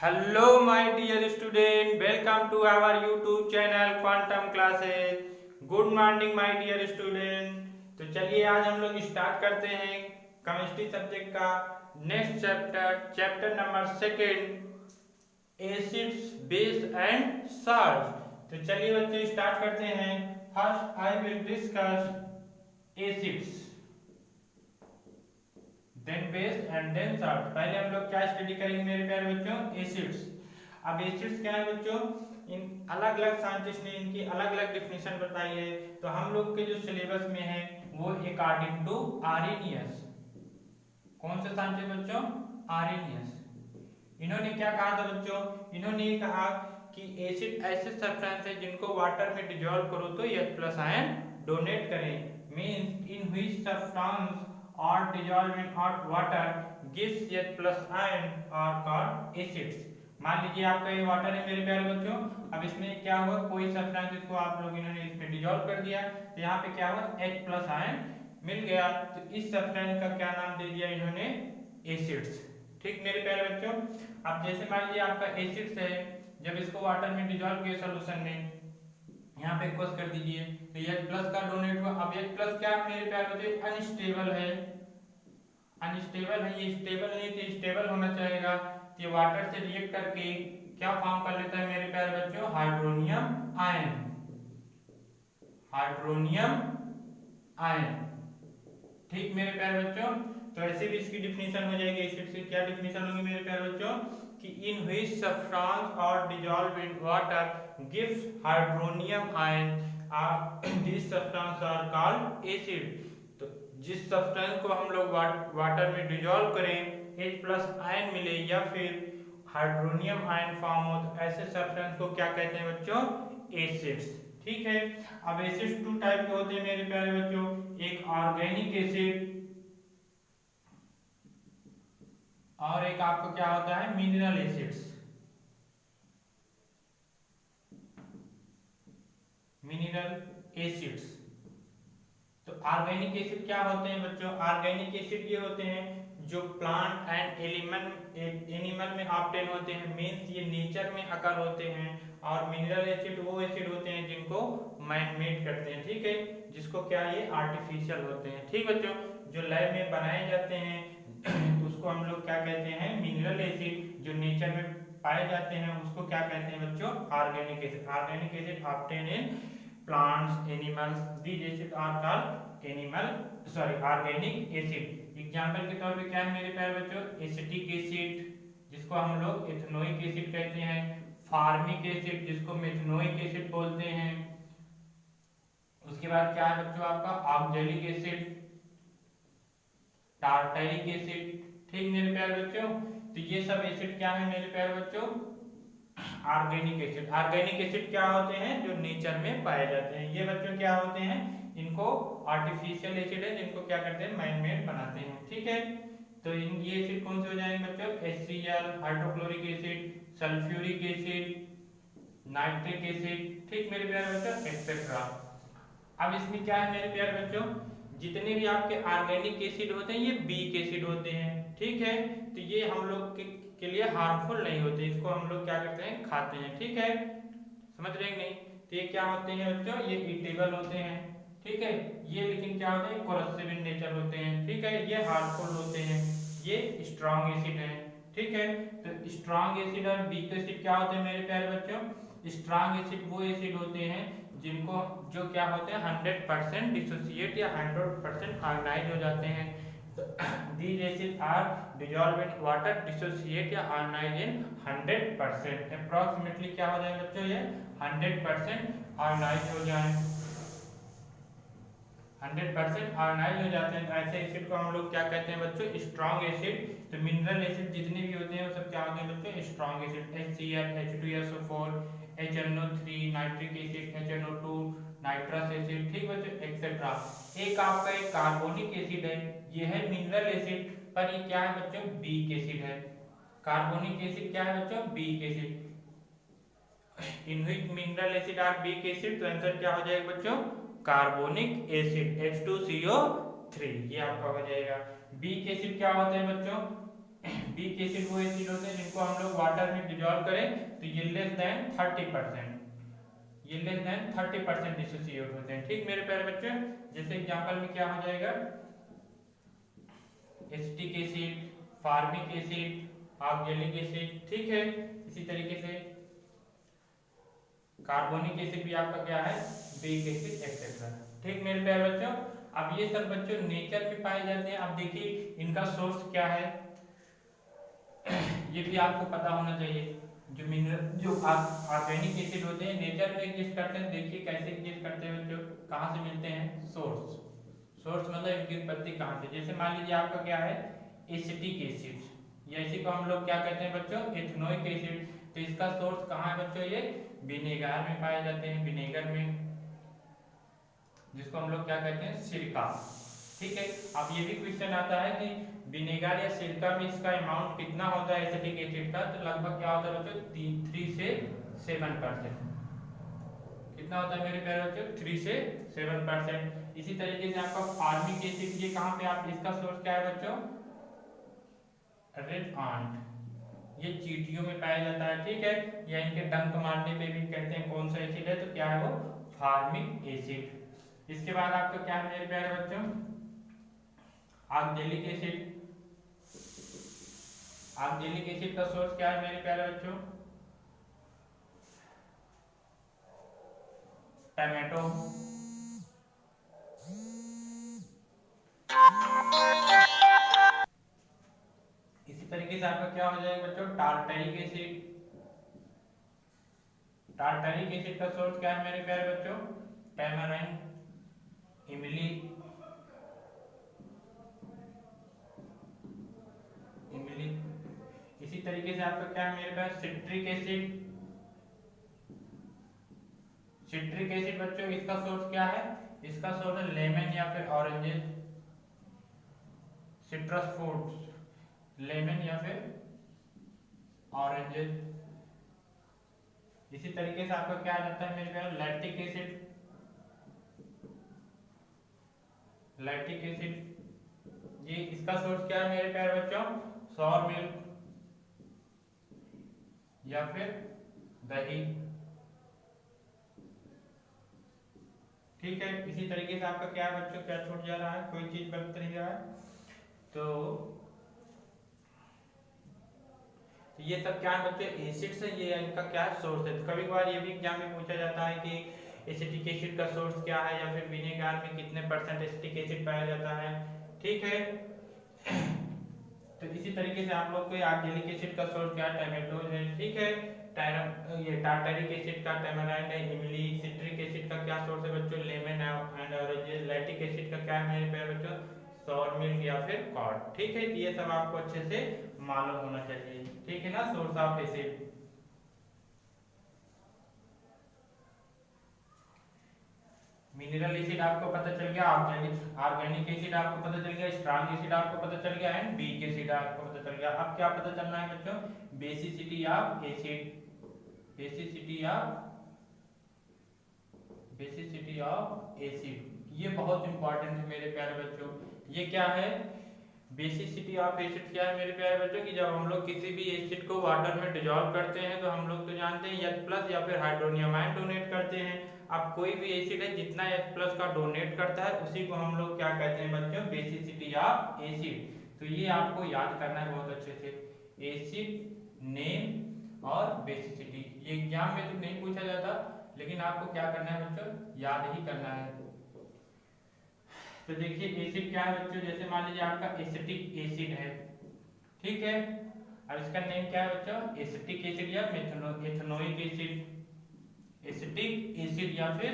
Hello my dear student, welcome to our YouTube channel Quantum Classes. Good morning my dear student. तो चलिए आज हम लोग start करते हैं केमिस्ट्री सब्जेक्ट का next chapter number second acids base and salts. तो चलिए बच्चों स्टार्ट करते हैं। First I will discuss acids then base and then salt. पहले हम लोग क्या स्टडी करेंगे मेरे प्यारे बच्चों? एसिड्स। अब एसिड्स क्या है बच्चों? इन अलग अलग साइंटिस्ट ने इनकी अलग अलग डिफिनेशन बताई है। तो हम लोग के जो सिलेबस में है वो अकॉर्डिंग टू आर्हेनियस। कौन सा साइंटिस्ट बच्चों? आर्हेनियस। इन्होंने क्या कहा था बच्चों? इन्होंने कहा कि एसिड ऐसे सब्सटेंस है जिनको वाटर में डिजोल्व करो तो H+ आयन डोनेट करें। Means in which substance or dissolved in hot water gives H+ ion are called acids। मान लीजिए आपका ये वाटर है मेरे प्यारे बच्चों। अब इसमें क्या हुआ, कोई सब्सटेंस इसको आप लोग इन्होंने इसमें डिजोल्व कर दिया तो यहाँ पे क्या हुआ, H+ आयन मिल गया। तो इस सब्सटेंस का क्या नाम दे दिया इन्होंने? एसिड्स। ठीक मेरे प्यारे बच्चों। अब जैसे मान लीजिए आपका एसिड्स है, जब इसको वाटर में डिजोल्व किया सोल्यूशन में, यहाँ पे क्रॉस कर दीजिए तो H+ का डोनेट हुआ। अब H+ क्या है मेरे प्यारे बच्चों? अनस्टेबल है। अनस्टेबल है, ये स्टेबल नहीं तो स्टेबल होना चाहेगा। तो ये वाटर से रिएक्ट करके क्या फॉर्म कर लेता है मेरे प्यारे बच्चों? Hydronium ion. Hydronium ion. ठीक मेरे प्यारे बच्चों। तो ऐसे भी इसकी डिफिनेशन हो जाएगी। एसिड की क्या डिफिनेशन होगी मेरे प्यारे बच्चों? कि इन व्हिच सब्सटेंस और dissolve in water gives hydronium ion this substance are called acid. तो जिस सब्सटेंस को हम लोग वाटर में डिजॉल्व करें, H+ आयन मिले या फिर हाइड्रोनियम आयन फॉर्म हो, तो ऐसे सब्सटेंस को क्या कहते हैं बच्चों? एसिड्स। ठीक है। अब एसिड्स टू टाइप के होते हैं मेरे प्यारे बच्चों। एक ऑर्गेनिक एसिड और एक आपको क्या होता है? Mineral acids. Mineral acids. तो ऑर्गेनिक एसिड क्या होते हैं बच्चों? ऑर्गेनिक एसिड ये होते हैं जो प्लांट एंड एनिमल में ऑब्टेन होते हैं। मींस ये नेचर में अकर होते हैं। और मिनरल एसिड वो एसिड होते हैं जिनको मैन मेड करते हैं। ठीक है। जिसको क्या ये आर्टिफिशियल होते हैं। ठीक बच्चों। जो लैब में बनाए जाते हैं उसको हम लोग क्या कहते हैं? Mineral acid. जो नेचर में पाए जाते हैं उसको क्या कहते हैं बच्चों? Organic acid. Organic acid obtain in plants animals, these acid are called organic acid. Example के तौर पे क्या है मेरे प्यारे बच्चों? एसिटिक एसिड जिसको हम लोग एथेनोइक एसिड कहते हैं, फार्मिक एसिड जिसको मेथनोइक एसिड बोलते हैं। उसके बाद क्या है बच्चों आपका? Oxalic acid, tartaric acid. ठीक मेरे प्यारे बच्चों। तो ये सब एसिड क्या है मेरे प्यारे बच्चों? Organic acid. ऑर्गेनिक एसिड क्या होते हैं? जो नेचर में पाए जाते हैं। ये बच्चों क्या होते हैं? इनको आर्टिफिशियल एसिड है जिनको क्या करते हैं? मैन मेड बनाते हैं। ठीक है। तो ये एसिड कौन से हो जाएंगे बच्चों? HCl, hydrochloric acid, sulphuric acid, nitric acid. ठीक मेरे प्यारे बच्चों, एक्सेट्रा। अब इसमें क्या है मेरे प्यारे बच्चों? जितने भी आपके ऑर्गेनिक एसिड होते हैं ये वीक एसिड होते हैं। ठीक है। तो ये हम लोग के लिए हार्मफुल नहीं होते। इसको हम लोग क्या करते हैं? खाते हैं। ठीक है। समझ रहे नहीं? तो ये क्या होते हैं बच्चों? ये ईटेबल होते हैं। ठीक है। ये लेकिन क्या होते हैं? कोरोसिव इन नेचर होते हैं। ठीक है। ये हार्मफुल होते हैं। ये स्ट्रॉन्ग एसिड है। ठीक है। तो स्ट्रॉन्ग एसिड और वीक एसिड क्या होते हैं मेरे प्यारे बच्चों? स्ट्रॉन्ग एसिड वो एसिड होते हैं जिनको जो क्या होते हैं? 100% डिसोसिएट या 100% आयोनाइज हो जाते हैं। तो these acids are dissolved in water, dissociate या ionize in 100%। approximately क्या हो जाए बच्चों? ये 100% आयोनाइज हो जाए। 100% आयोनाइज हो जाते हैं। तो ऐसे एसिड को हम लोग क्या कहते हैं बच्चों? Strong acid. तो मिनरल एसिड जितने भी होते हैं वो सब क्या होते हैं बच्चों? Strong acid. HCl, H2SO4, HNO3, nitric acid, HNO2, nitrous acid. ठीक बच्चों, एक्सेट्रा। एक आपका एक कार्बोनिक एसिड है, ये है मिनरल एसिड, पर ये क्या है बच्चों? वीक एसिड है। कार्बोनिक एसिड क्या है बच्चों? Weak acid. In which mineral acid are weak acid. तो आंसर क्या हो जाएगा बच्चों? Carbonic acid H2CO3। ये आपका हो जाएगा। वीक एसिड क्या होते हैं बच्चों? वीक एसिड वो एसिड होते हैं जिनको हम लोग वाटर में डिजोल्व करें तो ये लेस देन 30%, ये लेस देन 30% डिसोसिएट होते हैं। ठीक मेरे प्यारे बच्चे, जैसे एग्जांपल में क्या हो जाएगा, acetic acid, formic acid, oxalic acid, ठीक है। इसी तरीके से कार्बोनिक एसिड भी आपका क्या है, वीक एसिड एक्सेट्रा। ठीक मेरे प्यारे बच्चों, अब ये सब बच्चों नेचर में पाए जाते हैं। अब देखिए इनका सोर्स क्या है ये भी आपको पता होना चाहिए। जो मिनरल जो ऑर्गेनिक एसिड होते हैं नेचर में एग्जिस्ट करते हैं, देखिए कैसे एग्जिस्ट करते हैं बच्चों, कहाँ से मिलते हैं, सोर्स। सोर्स मतलब इनकी उत्पत्ति कहाँ से, जैसे मान लीजिए आपका क्या है एसिटिक एसिड, या इसी को हम लोग क्या कहते हैं बच्चों, एथनोइक एसिड। तो इसका सोर्स कहाँ है बच्चों, ये विनेगर में पाए जाते हैं, विनेगर में, जिसको हम लोग क्या कहते हैं सिरका। ठीक है, अब ये भी क्वेश्चन आता है कि विनेगर या सिरका में इसका अमाउंट कितना होता है एसिटिक एसिड का, तो लगभग क्या होता है बच्चों 3 से 7%। कितना होता है मेरे प्यारे बच्चों, 3 से 7%। इसी तरीके से आपका फार्मिक एसिड, ये कहाँ पे आप इसका सोर्स क्या है बच्चों, रेड आंट, ये चींटियों में पाया जाता है। ठीक है, या इनके डंक मारने पे भी कहते हैं कौन सा एसिड है, तो क्या है वो फार्मिक एसिड। इसके बाद आपका क्या है मेरे प्यारे बच्चों, ऑक्जेलिक एसिड। ऑक्जेलिक एसिड का सोर्स क्या है मेरे प्यारे बच्चों, टमाटो। इसी तरीके से आपका क्या हो जाएगा बच्चों, टार्टरिक एसिड। टार्टरिक एसिड का सोर्स क्या है मेरे प्यारे बच्चों, टैमराइन, इमली, इमली। इसी तरीके से आपका क्या है मेरे पास सिट्रिक एसिड। सिट्रिक एसिड बच्चों इसका सोर्स क्या है, इसका सोर्स है लेमन या फिर ऑरेंजेस, सिट्रस फ्रूट्स, लेमन या फिर ऑरेंजेस। इसी तरीके से आपका क्या आ जाता है मेरे पास लैक्टिक एसिड। लैक्टिक एसिड ये इसका सोर्स क्या है मेरे प्यारे बच्चों, सॉर मिल्क या फिर दही। ठीक है, इसी तरीके से आपका क्या है बच्चों, क्या छूट जा रहा है, कोई चीज बच नहीं रहा है, तो ये सब क्या है बच्चों एसिड्स है, ये इनका क्या सोर्स है। तो कभी कभार ये भी एग्जाम में पूछा जाता है कि एसिटिक एसिड का सोर्स क्या है, या फिर विनेगर में कितने % एसिटिक एसिड पाया जाता है। ठीक है, तो इसी तरीके से आप लोग को ऑक्जेलिक एसिड का सोर्स क्या है, टमेटो है। ठीक है, ये टार्टरिक एसिड का टैमराइन है, इमली। सिट्रिक एसिड का क्या सोर्स है बच्चों, lemon and oranges. Lactic acid का क्या है मेरे प्यारे बच्चों, सॉर मिल्क या फिर कॉर्ड। ठीक है, ये सब आपको अच्छे से मालूम होना चाहिए। ठीक है ना, source of acid. Mineral acid आपको पता चल गया, ऑर्गेनिक एसिड आपको पता चल गया, स्ट्रॉन्ग एसिड आपको पता चल गया एंड वीक एसिड आपको पता चल गया। अब क्या पता चलना है बच्चों, basicity of acid. Basicity of acid ये बहुत इंपॉर्टेंट है मेरे प्यारे बच्चों। ये क्या है, बेसिसिटी ऑफ एसिड क्या है मेरे प्यारे बच्चों, कि जब हम लोग किसी भी एसिड को वाटर में डिजोल्व करते हैं तो हम लोग तो जानते हैं H+ या फिर हाइड्रोनियम आयन डोनेट करते हैं। अब कोई भी एसिड है जितना H+ का डोनेट करता है उसी को हम लोग क्या कहते हैं बच्चों, बेसिसिटी ऑफ एसिड। तो ये आपको याद करना है बहुत अच्छे से, एसिड नेम और बेसिसिटी। ये एग्जाम में तो नहीं पूछा जाता, लेकिन आपको क्या करना है बच्चों, याद ही करना है। तो देखिए एसिड क्या है बच्चों, जैसे मान लीजिए आपका एसिटिक एसिड है। ठीक है, अब इसका नेम क्या है बच्चों, एसिटिक एसिड या एथनोइक एसिड। एसिटिक एसिड या फिर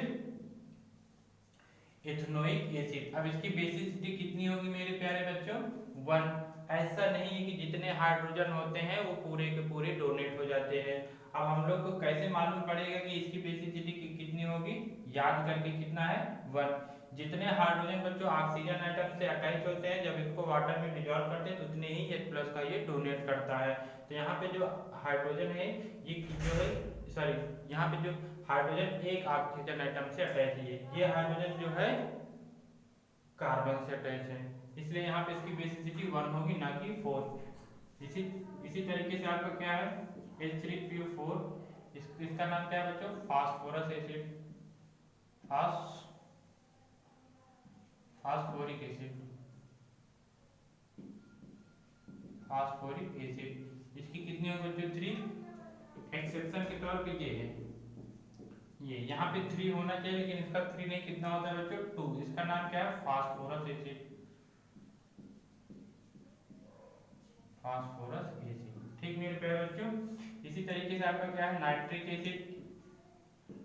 एथनोइक एसिड। अब इसकी बेसिसिटी कितनी होगी मेरे प्यारे बच्चों, 1। ऐसा नहीं है कि जितने हाइड्रोजन होते हैं वो पूरे के पूरे डोनेट हो जाते हैं। अब हम लोग को कैसे मालूम पड़ेगा कि इसकी बेसिसिटी कितनी होगी, याद करके कितना है 1। जितने हाइड्रोजन बच्चों ऑक्सीजन एटम से अटैच होते हैं, जब इसको वाटर में डिजोल्व करते हैं तो उतने ही H+ का ये डोनेट करता है। तो यहाँ पे जो हाइड्रोजन है ये जो है, सॉरी यहाँ पे जो हाइड्रोजन एक ऑक्सीजन एटम से अटैच है, ये हाइड्रोजन जो है कार्बन से अटैच है, इसलिए यहाँ पे इसकी बेसिसिटी 1 होगी, ना कि 4। इसी इसी तरीके से आपका क्या है H3PO4, इसका नाम क्या है बच्चों, phosphorus acid, phosphoric acid, phosphoric acid. इसकी कितनी होगी बच्चों, 3। एक्सेप्शन के तौर पे ये है, ये यहाँ पे 3 होना चाहिए, लेकिन इसका 3 नहीं, कितना होता है बच्चों, 2। इसका नाम क्या है, फास्फोरस एसिड, फास्फोरस एसिड। ठीक मेरे प्यारे बच्चों, इसी तरीके से आपका क्या है, नाइट्रिक एसिड।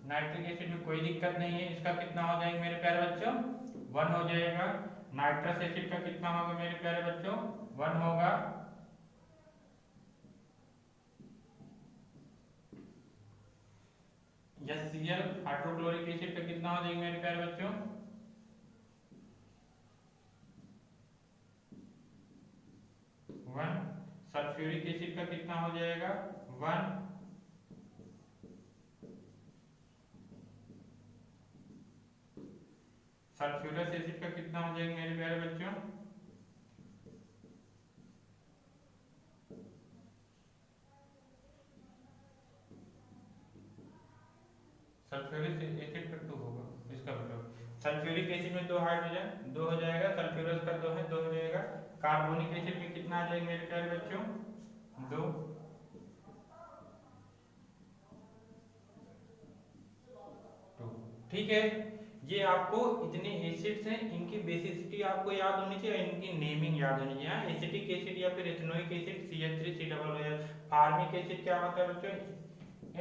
नाइट्रिक एसिड में कोई दिक्कत नहीं है, इसका कितना हो जाएगा मेरे प्यारे बच्चों, 1 हो जाएगा। नाइट्रस एसिड का कितना होगा मेरे प्यारे बच्चों, 1 होगा। HCl हाइड्रोक्लोरिक एसिड का कितना हो जाएगा मेरे प्यारे बच्चों, 1। सल्फ्यूरिक एसिड का कितना हो जाएगा, 1। सल्फ्यूरस एसिड का कितना हो जाएगा मेरे प्यारे बच्चों, सल्फ्यूरिक एसिड का 2 होगा। इसका मतलब सल्फ्यूरिक एसिड में 2 हाइड्रोजन, 2 हो जाएगा। सल्फ्यूरस का 2 है, 2 हो जाएगा। कार्बोनिक एसिड में कितना आ जाएगा मेरे प्यारे बच्चों, 2। ठीक है, ये आपको इतने एसिड्स हैं, इनकी बेसिसिटी आपको याद होनी चाहिए, इनकी नेमिंग याद होनी चाहिए। एसिटिक एसिड या फिर ethanoic acid CH3COOH। Formic acid क्या होता है बच्चों,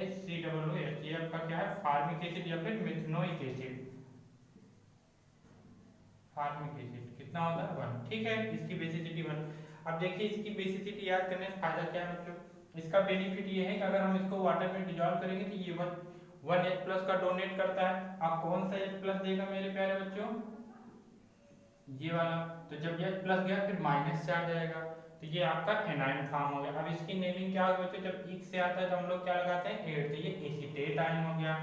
HCOOH। ये आपका क्या है, फार्मिक एसिड या फिर मेथनोइक एसिड। फार्मिक एसिड कितना होता है, 1। ठीक है, इसकी बेसिसिटी 1। अब देखिए इसकी बेसिसिटी याद करने से फायदा क्या है बच्चों, इसका बेनिफिट ये है कि अगर हम इसको वाटर में डिजॉल्व करेंगे तो ये 1H+ का डोनेट करता है। अब कौन सा H+ देगा मेरे प्यारे बच्चों, ये वाला। तो जब ये H+ गया फिर माइनस चार्ज आएगा, तो ये आपका एनायन फॉर्म हो गया। अब इसकी नेमिंग क्या होगी बच्चों, जब इक से आता है तो हम लोग क्या लगाते हैं, 8, तो ये एसीटेट आयन हो गया।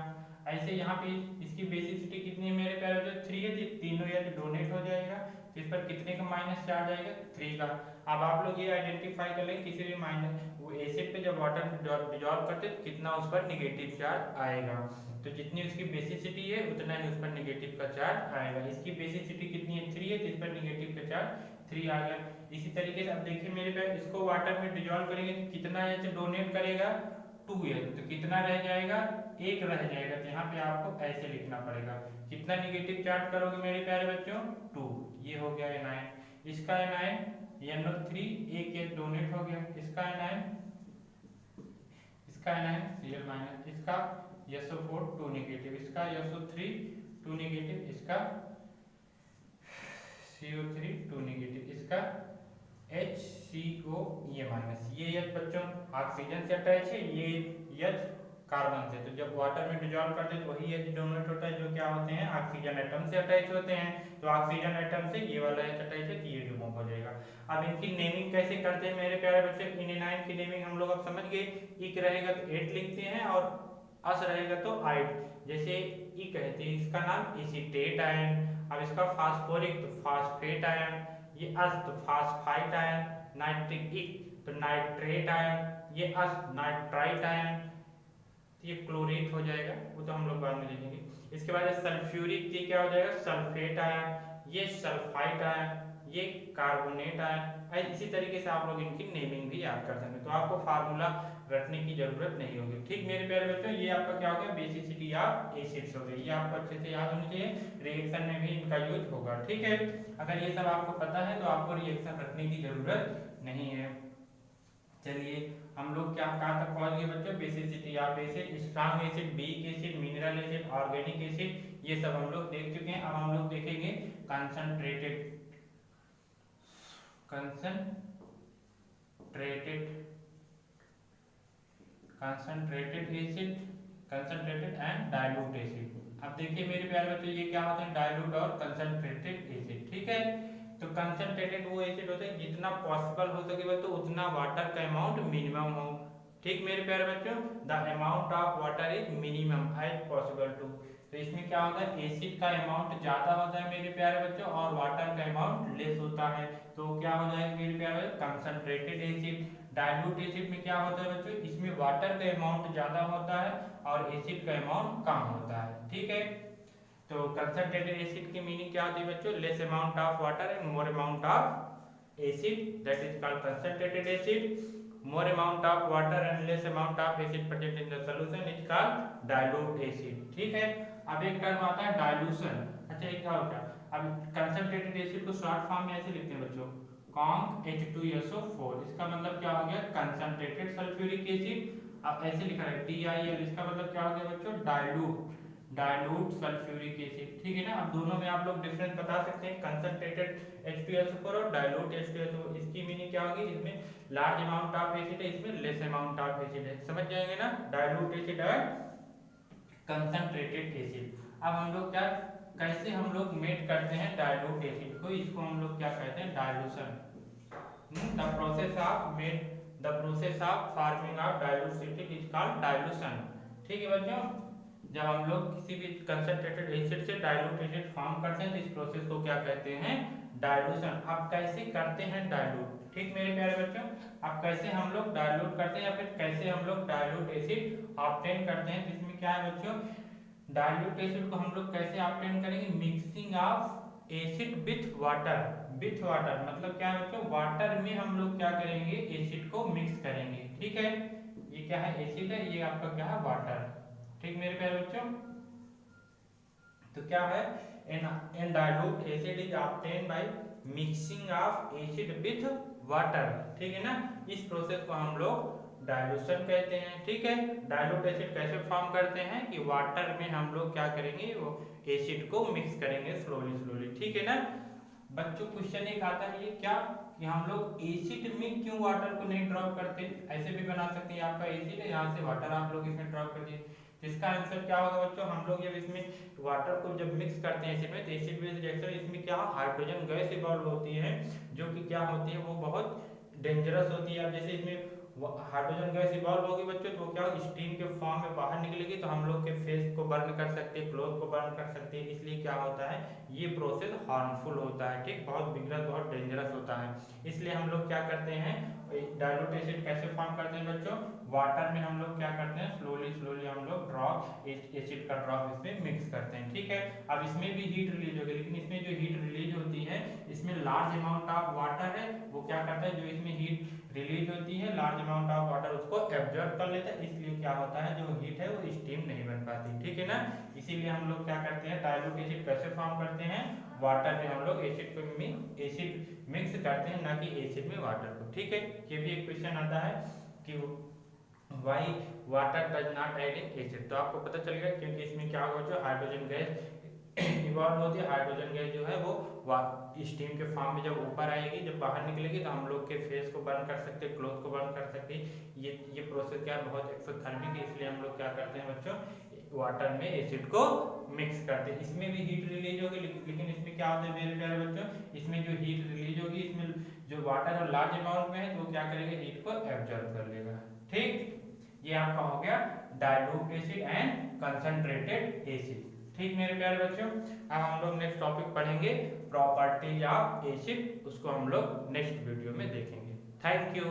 ऐसे यहाँ पे इसकी बेसिसिटी कितनी है मेरे प्यारे बच्चों, 3 है, तो तीनों H डोनेट हो जाएगा। तो इस पर कितने का माइनस चार्ज आएगा, 3 का। अब आप लोग ये आइडेंटिफाई कर लेंगे किसी भी माइनस, वो एसिड पे जब वाटर डिजॉल्व करते हैं कितना उस पर निगेटिव चार्ज आएगा। तो जितनी उसकी बेसिसिटी है उतना ही उस पर निगेटिव का चार्ज आएगा। इसकी बेसिसिटी कितनी है, 3 है, तो इस पर निगेटिव का चार्ज 3 आ गया। इसी तरीके से अब देखिए मेरे पे, इसको वाटर में डिजॉल्व करेंगे तो कितना H डोनेट करेगा, 2H। तो कितना रह जाएगा, 1 रह जाएगा। तो यहाँ पे आपको ऐसे लिखना पड़ेगा, कितना निगेटिव चार्ज करोगे मेरे प्यारे बच्चों, 2। ये हो गया एनायन। इसका एनायन NO3, 1 H डोनेट हो गया। इसका एनायन Cl-, इसका SO4 2 नेगेटिव, इसका SO3 2 नेगेटिव, इसका CO3 2 नेगेटिव, इसका HCO ये H बच्चों ऑक्सीजन से अटैच है, ये H कार्बन से। तो जब वाटर में डिजॉल्व करते हैं तो वही H डोनेट होता है, जो क्या होते हैं, ऑक्सीजन एटम से अटैच होते हैं। तो ऑक्सीजन एटम से ये वाला H अटैच है, तो ये रिमूव हो जाएगा। अब इनकी नेमिंग कैसे करते हैं मेरे प्यारे बच्चे, इन एनायन की नेमिंग हम लोग अब समझ गए। इक रहेगा तो 8 लिखते हैं, और अस रहेगा तो 8। जैसे इक है तो इसका नाम एसीटेट आयन, अब इसका फास्फोरिक तो फास्फेट आयन, ये अस तो फास्फाइट आयन, नाइट्रिक इक तो नाइट्रेट आयन, ये अस नाइट्राइट आयन, ये क्लोरेट हो जाएगा, वो तो हम लोग बाद में देखेंगे। इसके बाद सल्फ्यूरिक, ये क्या हो जाएगा, सल्फेट आयन, ये सल्फाइट आयन, ये कार्बोनेट आयन। इसी तरीके से आप लोग इनकी नेमिंग भी याद कर सकते हैं, तो आपको फार्मूला रटने की जरूरत नहीं होगी। ठीक मेरे प्यारे बच्चों, ये आपका क्या हो गया, बेसिसिटी ऑफ एसिड्स हो गई, ये आपको अच्छे से याद होनी चाहिए, रिएक्शन में भी इनका यूज होगा। ठीक है, अगर ये सब आपको पता है तो आपको रिएक्शन रखने की जरूरत नहीं है। चलिए हम लोग क्या कहाँ तक पहुंच गए बच्चों, basicity of acid, strong acid, weak acid, mineral acid, organic acid, ये सब हम लोग देख चुके हैं। अब हम लोग देखेंगे concentrated acid, concentrated and dilute acid. अब देखिए मेरे प्यारे बच्चों, ये क्या होते हैं, डाइल्यूट और कंसंट्रेटेड एसिड। ठीक है, तो कंसंट्रेटेड वो एसिड होते हैं जितना पॉसिबल हो सके तो उतना वाटर का अमाउंट मिनिमम हो। ठीक मेरे प्यारे बच्चों, the amount of water is minimum as possible to. तो इसमें क्या होता है, एसिड का अमाउंट ज्यादा होता है मेरे प्यारे बच्चों, और वाटर का अमाउंट लेस होता है। तो क्या हो जाएगा मेरे प्यारे, कंसंट्रेटेड एसिड। डाइल्यूट एसिड में क्या होता है बच्चों, इसमें वाटर का अमाउंट ज्यादा होता है और एसिड का अमाउंट कम होता है, ठीक है। तो कंसंट्रेटेड एसिड की मीनिंग क्या होती है बच्चों, less amount of water and more amount of acid, that is called concentrated acid. more amount of water and less amount of acid present in the solution is called dilute acid, ठीक है। अब एक term आता है dilution. अच्छा ये क्या होता है, अब कंसंट्रेटेड एसिड को शॉर्ट फॉर्म में ऐसे लिखते हैं बच्चों, कॉन्क H2SO4, इसका मतलब क्या हो गया, कंसंट्रेटेड सल्फ्यूरिक एसिड। अब ऐसे लिखा है DIL, इसका मतलब क्या हो गया बच्चों, डाइल्यूट सल्फ्यूरिक एसिड, ठीक है ना। अब दोनों में आप लोग डिफरेंस बता सकते हैं, कंसंट्रेटेड H2SO4 और डाइल्यूट H2SO4, इसकी मीनिंग क्या होगी, इसमें लार्ज अमाउंट ऑफ एसिड है, इसमें लेस अमाउंट ऑफ एसिड है, समझ जाएंगे ना, डाइल्यूट एसिड और कंसंट्रेटेड एसिड। अब हम लोग क्या, कैसे हम लोग मेट करते हैं डाइल्यूट एसिड को, इसको हम लोग क्या कहते हैं, dilution. The process of forming of dilute acid is called dilution, ठीक है बच्चों। जब हम लोग किसी भी कंसंट्रेटेड एसिड से डाइल्यूट एसिड फॉर्म करते हैं तो इस प्रोसेस को क्या कहते हैं, डाइल्यूशन। अब कैसे करते हैं डाइल्यूट, ठीक मेरे प्यारे बच्चों, अब कैसे हम लोग डाइल्यूट करते हैं या फिर कैसे हम लोग डाइल्यूट एसिड ऑब्टेन करते हैं, इसमें क्या है बच्चों, डाइल्यूट एसिड को हम लोग कैसे ऑब्टेन करेंगे, mixing of acid with water. With water मतलब क्या है बच्चों, वाटर में हम लोग क्या करेंगे, एसिड को मिक्स करेंगे, ठीक है। ये क्या है, एसिड है, ये आपका क्या है, वाटर, ठीक मेरे प्यारे बच्चों। तो क्या है, an dilute acid is obtain by mixing of acid with water, ठीक है ना। इस प्रोसेस को हम लोग डाइल्यूशन कहते हैं, ठीक है। डाइल्यूट एसिड कैसे फॉर्म करते हैं कि वाटर में हम लोग क्या करेंगे, वो एसिड को मिक्स करेंगे स्लोली, ठीक है ना। बच्चों क्वेश्चन एक आता है ये क्या, कि हम लोग एसिड में क्यों वाटर को नहीं ड्रॉप करते, ऐसे भी बना सकते हैं, आपका एसिड है, यहाँ से वाटर आप लोग इसमें ड्रॉप कर दिए, इसका आंसर क्या होगा बच्चों, हम लोग जब इसमें वाटर को जब मिक्स करते हैं एसिड में, तो एसिड बेस रिएक्शन, इसमें क्या हाइड्रोजन गैस इवॉल्व होती है, जो कि क्या होती है, वो बहुत डेंजरस होती है। अब जैसे इसमें हाइड्रोजन गैस इवॉल्व होगी बच्चों, तो क्या स्टीम के फॉर्म में बाहर निकलेगी, तो हम लोग के फेस को बर्न कर सकते हैं, क्लोथ को बर्न कर सकते हैं, इसलिए क्या होता है, ये प्रोसेस हार्मफुल होता है, ठीक, बहुत बिगड़स, बहुत डेंजरस होता है। इसलिए हम लोग क्या करते हैं, डाइल्यूट एसिड कैसे फॉर्म करते हैं बच्चों, वाटर में हम लोग क्या करते हैं, स्लोली हम लोग ड्रॉप एसिड का ड्रॉप इसमें मिक्स करते हैं, ठीक है। अब इसमें भी हीट रिलीज होगी, लेकिन इसमें जो हीट रिलीज होती है, इसमें लार्ज अमाउंट ऑफ वाटर है, वो क्या करता है, जो इसमें हीट रिलीज होती है, लार्ज अमाउंट ऑफ वाटर उसको एब्जॉर्ब कर लेता है, इसलिए क्या होता है, जो हीट है वो स्टीम नहीं बन पाती, ठीक है ना। इसीलिए हम लोग क्या करते हैं, डाइल्यूट एसिड कैसे फॉर्म करते हैं, वाटर में हम लोग एसिड को मिक्स करते हैं, ना कि एसिड में वाटर को, ठीक है। ये भी एक क्वेश्चन आता है कि why water does not add in acid, तो आपको पता चल गया, क्योंकि इसमें क्या होगा, जो हाइड्रोजन गैस इवॉल्व होती है, हाइड्रोजन गैस जो है वो स्टीम के फॉर्म में जब ऊपर आएगी, जब बाहर निकलेगी, तो हम लोग के फेस को बर्न कर सकते हैं, क्लोथ को बर्न कर सकते हैं। ये प्रोसेस क्या है, बहुत एक्सोथर्मिक है, इसलिए हम लोग क्या करते हैं बच्चों, वाटर में एसिड को मिक्स करते हैं। इसमें भी हीट रिलीज होगी, लेकिन इसमें क्या होता है मेरे प्यारे बच्चों, इसमें जो हीट रिलीज होगी, इसमें जो वाटर और लार्ज अमाउंट में है, तो क्या करेगा, हीट को एब्जॉर्ब कर लेगा, ठीक। ये आपका हो गया dilute acid and concentrated acid, ठीक मेरे प्यारे बच्चों। अब हम लोग नेक्स्ट टॉपिक पढ़ेंगे, प्रॉपर्टीज ऑफ एसिड, उसको हम लोग नेक्स्ट वीडियो में देखेंगे। Thank you.